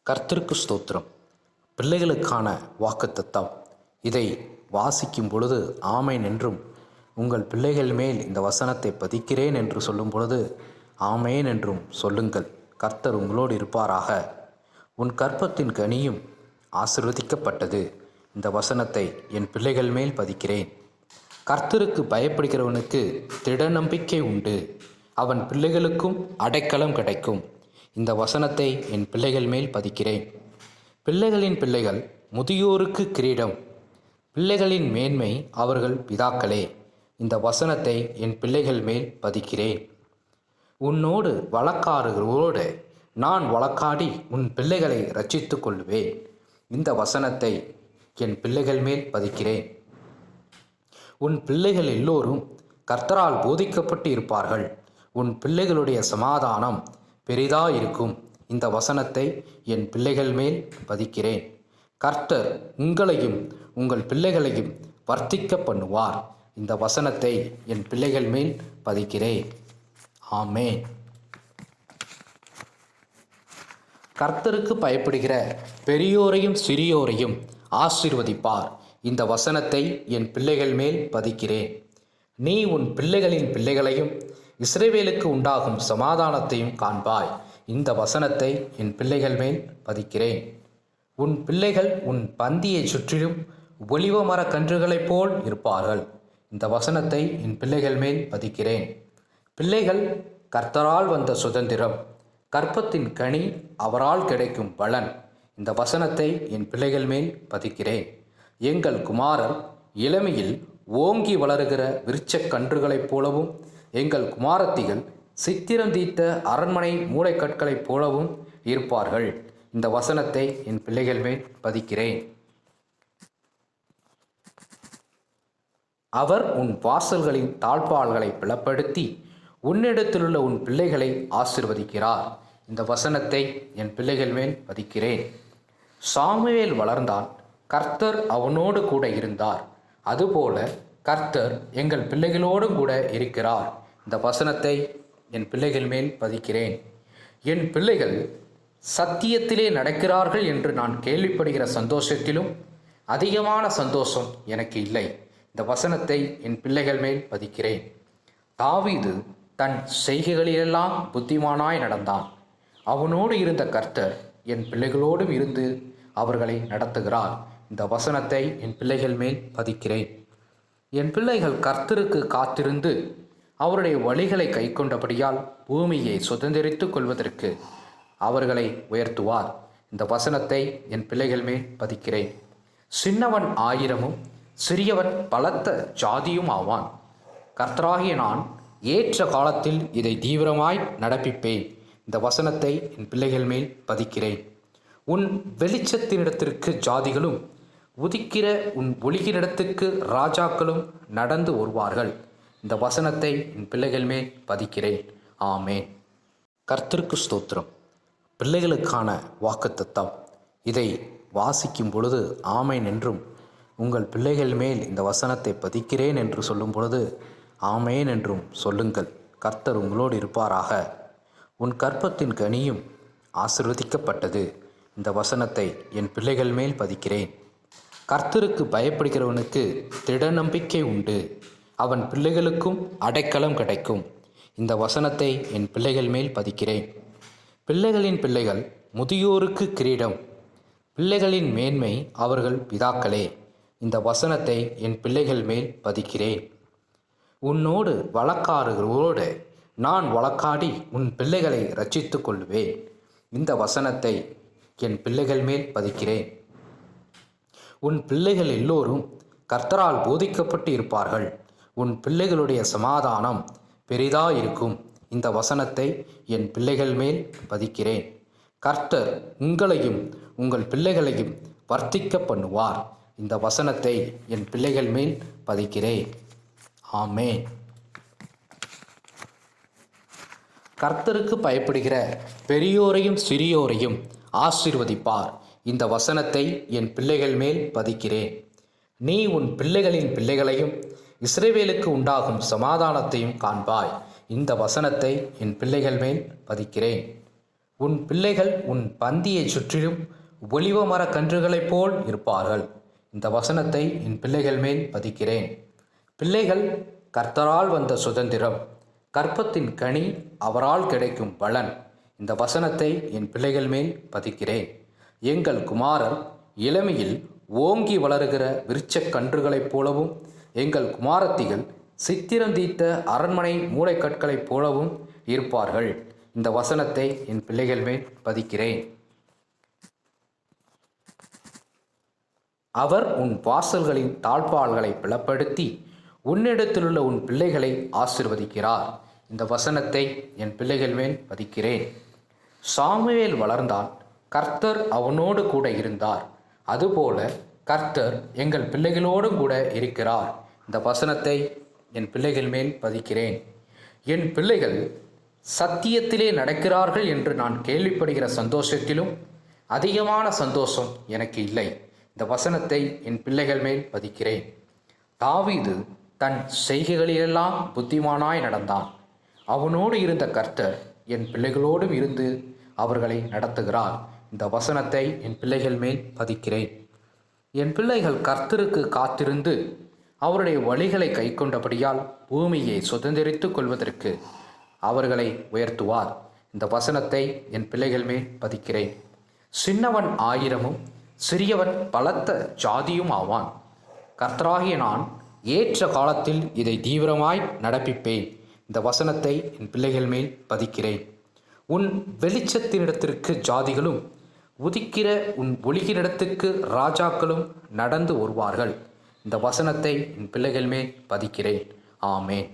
கர்த்தருக்கு ஸ்தோத்திரம். பிள்ளைகளுக்கான வாக்குத்தத்தம். இதை வாசிக்கும் பொழுது ஆமேன் என்றும், உங்கள் பிள்ளைகள் மேல் இந்த வசனத்தை பதிக்கிறேன் என்று சொல்லும் பொழுது ஆமேன் என்றும் சொல்லுங்கள். கர்த்தர் உங்களோடு இருப்பாராக. உன் கற்பத்தின் கனியும் ஆசீர்வதிக்கப்பட்டது. இந்த வசனத்தை என் பிள்ளைகள் மேல் பதிக்கிறேன். கர்த்தருக்கு பயப்படுகிறவனுக்கு திட நம்பிக்கை உண்டு. அவன் பிள்ளைகளுக்கும் அடைக்கலம் கிடைக்கும். இந்த வசனத்தை என் பிள்ளைகள் மேல் பதிக்கிறேன். பிள்ளைகளின் பிள்ளைகள் முதியோருக்கு கிரீடம். பிள்ளைகளின் மேன்மை அவர்கள் பிதாக்களே. இந்த வசனத்தை என் பிள்ளைகள் மேல் பதிக்கிறேன். உன்னோடு வழக்காடுகளோடு நான் வழக்காடி உன் பிள்ளைகளை இரட்சித்துக் கொள்வேன். இந்த வசனத்தை என் பிள்ளைகள் மேல் பதிக்கிறேன். உன் பிள்ளைகள் எல்லோரும் கர்த்தரால் போதிக்கப்பட்டு இருப்பார்கள். உன் பிள்ளைகளுடைய சமாதானம் பெரிதாயிருக்கும். இந்த வசனத்தை என் பிள்ளைகள் மேல் பதிக்கிறேன். கர்த்தர் உங்களையும் உங்கள் பிள்ளைகளையும் வர்த்திக்க பண்ணுவார். இந்த வசனத்தை என் பிள்ளைகள் மேல் பதிக்கிறேன். ஆமேன். கர்த்தருக்கு பயப்படுகிற பெரியோரையும் சிறியோரையும் ஆசீர்வதிப்பார். இந்த வசனத்தை என் பிள்ளைகள் மேல் பதிக்கிறேன். நீ உன் பிள்ளைகளின் பிள்ளைகளையும் இஸ்ரவேலுக்கு உண்டாகும் சமாதானத்தையும் காண்பாய். இந்த வசனத்தை என் பிள்ளைகள் மேல் பதிக்கிறேன். உன் பிள்ளைகள் உன் பந்தியை சுற்றிலும் ஒலிவ மர கன்றுகளைப் போல் இருப்பார்கள். இந்த வசனத்தை என் பிள்ளைகள் மேல் பதிக்கிறேன். பிள்ளைகள் கர்த்தரால் வந்த சுதந்திரம். கற்பத்தின் கனி அவரால் கிடைக்கும் பலன். இந்த வசனத்தை என் பிள்ளைகள் மேல் பதிக்கிறேன். எங்கள் குமாரர் இளமையில் ஓங்கி வளருகிற விருட்சக் கன்றுகளைப் போலவும், எங்கள் குமாரத்திகள் சித்திரம் தீர்த்த அரண்மனை மூளைக்கற்களைப் போலவும் இருப்பார்கள். இந்த வசனத்தை என் பிள்ளைகள் மேல் பதிக்கிறேன். அவர் உன் வாசல்களின் தாழ்பால்களை பலப்படுத்தி உன்னிடத்திலுள்ள உன் பிள்ளைகளை ஆசீர்வதிக்கிறார். இந்த வசனத்தை என் பிள்ளைகள் மேல் பதிக்கிறேன். சாமுவேல் வளர்ந்தான், கர்த்தர் அவனோடு கூட இருந்தார். அதுபோல கர்த்தர் எங்கள் பிள்ளைகளோடும் கூட இருக்கிறார். இந்த வசனத்தை என் பிள்ளைகள் மேல் பதிக்கிறேன். என் பிள்ளைகள் சத்தியத்திலே நடக்கிறார்கள் என்று நான் கேள்விப்படுகிற சந்தோஷத்திலும் அதிகமான சந்தோஷம் எனக்கு இல்லை. இந்த வசனத்தை என் பிள்ளைகள் மேல் பதிக்கிறேன். தாவீது தன் செய்கைகளிலெல்லாம் புத்திமானாய் நடந்தான். அவனோடு இருந்த கர்த்தர் என் பிள்ளைகளோடும் இருந்து அவர்களை நடத்துகிறார். இந்த வசனத்தை என் பிள்ளைகள் மேல் பதிக்கிறேன். என் பிள்ளைகள் கர்த்தருக்கு காத்திருந்து அவருடைய வழிகளை கைக்கொண்டபடியால் பூமியை சுதந்திரித்துக் கொள்வதற்கு அவர்களை உயர்த்துவார். இந்த வசனத்தை என் பிள்ளைகள் மேல் பதிக்கிறேன். சின்னவன் 1000 சிறியவன் பலத்த ஜாதியும் ஆவான். கர்த்தராகிய நான் ஏற்ற காலத்தில் இதை தீவிரமாய் நடப்பிப்பேன். இந்த வசனத்தை என் பிள்ளைகள் மேல் பதிக்கிறேன். உன் வெளிச்சத்தினிடத்திற்கு ஜாதிகளும் உதிக்கிற உன் ஒளியினிடத்துக்கு ராஜாக்களும் நடந்து வருவார்கள். இந்த வசனத்தை என் பிள்ளைகள் மேல் பதிக்கிறேன். ஆமேன். கர்த்தருக்கு ஸ்தோத்திரம். பிள்ளைகளுக்கான வாக்குத்தத்தம். இதை வாசிக்கும் பொழுது ஆமேன் என்றும், உங்கள் பிள்ளைகள் மேல் இந்த வசனத்தை பதிக்கிறேன் என்று சொல்லும் பொழுது ஆமேன் என்றும் சொல்லுங்கள். கர்த்தர் உங்களோடு இருப்பாராக. உன் கற்பத்தின் கனியும் ஆசீர்வதிக்கப்பட்டது. இந்த வசனத்தை என் பிள்ளைகள் மேல் பதிக்கிறேன். கர்த்தருக்கு பயப்படுகிறவனுக்கு திட நம்பிக்கை உண்டு. அவன் பிள்ளைகளுக்கும் அடைக்கலம் கிடைக்கும். இந்த வசனத்தை என் பிள்ளைகள் மேல் பதிக்கிறேன். பிள்ளைகளின் பிள்ளைகள் முதியோருக்கு கிரீடம். பிள்ளைகளின் மேன்மை அவர்கள் பிதாக்களே. இந்த வசனத்தை என் பிள்ளைகள் மேல் பதிக்கிறேன். உன்னோடு வழக்காடுகளோடு நான் வழக்காடி உன் பிள்ளைகளை இரட்சித்துக் கொள்வேன். இந்த வசனத்தை என் பிள்ளைகள் மேல் பதிக்கிறேன். உன் பிள்ளைகள் எல்லோரும் கர்த்தரால் போதிக்கப்பட்டு இருப்பார்கள். உன் பிள்ளைகளுடைய சமாதானம் பெரிதாயிருக்கும். இந்த வசனத்தை என் பிள்ளைகள் மேல் பதிக்கிறேன். கர்த்தர் உங்களையும் உங்கள் பிள்ளைகளையும் வர்த்திக்க பண்ணுவார். இந்த வசனத்தை என் பிள்ளைகள் மேல் பதிக்கிறேன். ஆமேன். கர்த்தருக்கு பயப்படுகிற பெரியோரையும் சிறியோரையும் ஆசீர்வதிப்பார். இந்த வசனத்தை என் பிள்ளைகள் மேல் பதிக்கிறேன். நீ உன் பிள்ளைகளின் பிள்ளைகளையும் இஸ்ரவேலுக்கு உண்டாகும் சமாதானத்தையும் காண்பாய். இந்த வசனத்தை என் பிள்ளைகள் மேல் பதிக்கிறேன். உன் பிள்ளைகள் உன் பந்தியைச் சுற்றிலும் ஒலிவ மரக் கன்றுகளைப் போல் இருப்பார்கள். இந்த வசனத்தை என் பிள்ளைகள் மேல் பதிக்கிறேன். பிள்ளைகள் கர்த்தரால் வந்த சுதந்திரம், கற்பத்தின் கனி அவரால் கிடைக்கும் பலன். இந்த வசனத்தை என் பிள்ளைகள் மேல் பதிக்கிறேன். எங்கள் குமாரர் இளமையில் ஓங்கி வளருகிற விருட்சக் கன்றுகளைப் போலவும், எங்கள் குமாரத்திகள் சித்திரம் தீட்ட அரண்மனை மூளைக்கற்களைப் போலவும் இருப்பார்கள். இந்த வசனத்தை என் பிள்ளைகள் மேல் பதிக்கிறேன். அவர் உன் வாசல்களின் தாழ்ப்பாள்களை பலப்படுத்தி உன்னிடத்திலுள்ள உன் பிள்ளைகளை ஆசீர்வதிக்கிறார். இந்த வசனத்தை என் பிள்ளைகள் மேல் பதிக்கிறேன். சாமுவேல் வளர்ந்தான், கர்த்தர் அவனோடு கூட இருந்தார். அதுபோல கர்த்தர் எங்கள் பிள்ளைகளோடும் கூட இருக்கிறார். இந்த வசனத்தை என் பிள்ளைகள் மேல் பதிக்கிறேன். என் பிள்ளைகள் சத்தியத்திலே நடக்கிறார்கள் என்று நான் கேள்விப்படுகிற சந்தோஷத்திலும் அதிகமான சந்தோஷம் எனக்கு இல்லை. இந்த வசனத்தை என் பிள்ளைகள் மேல் பதிக்கிறேன். தாவீது தன் செய்கைகளிலெல்லாம் புத்திமானாய் நடந்தான். அவனோடு இருந்த கர்த்தர் என் பிள்ளைகளோடும் இருந்து அவர்களை நடத்துகிறார். இந்த வசனத்தை என் பிள்ளைகள் மேல் பதிக்கிறேன். என் பிள்ளைகள் கர்த்தருக்கு காத்திருந்து அவருடைய வழிகளை கைக்கொண்டபடியால் பூமியை சுதந்திரித்துக் கொள்வதற்கு அவர்களை உயர்த்துவார். இந்த வசனத்தை என் பிள்ளைகள் மேல் பதிக்கிறேன். சின்னவன் 1000 சிறியவன் பலத்த ஜாதியும் ஆவான். கர்த்தராகிய நான் ஏற்ற காலத்தில் இதை தீவிரமாய் நடப்பிப்பேன். இந்த வசனத்தை என் பிள்ளைகள் மேல் பதிக்கிறேன். உன் வெளிச்சத்தினிடத்திற்கு ஜாதிகளும், உதிக்கிற உன் ஒளியினிடத்துக்கு ராஜாக்களும் நடந்து வருவார்கள். இந்த வசனத்தை என் பிள்ளைகள் மேல் பதிக்கிறேன். ஆமேன்.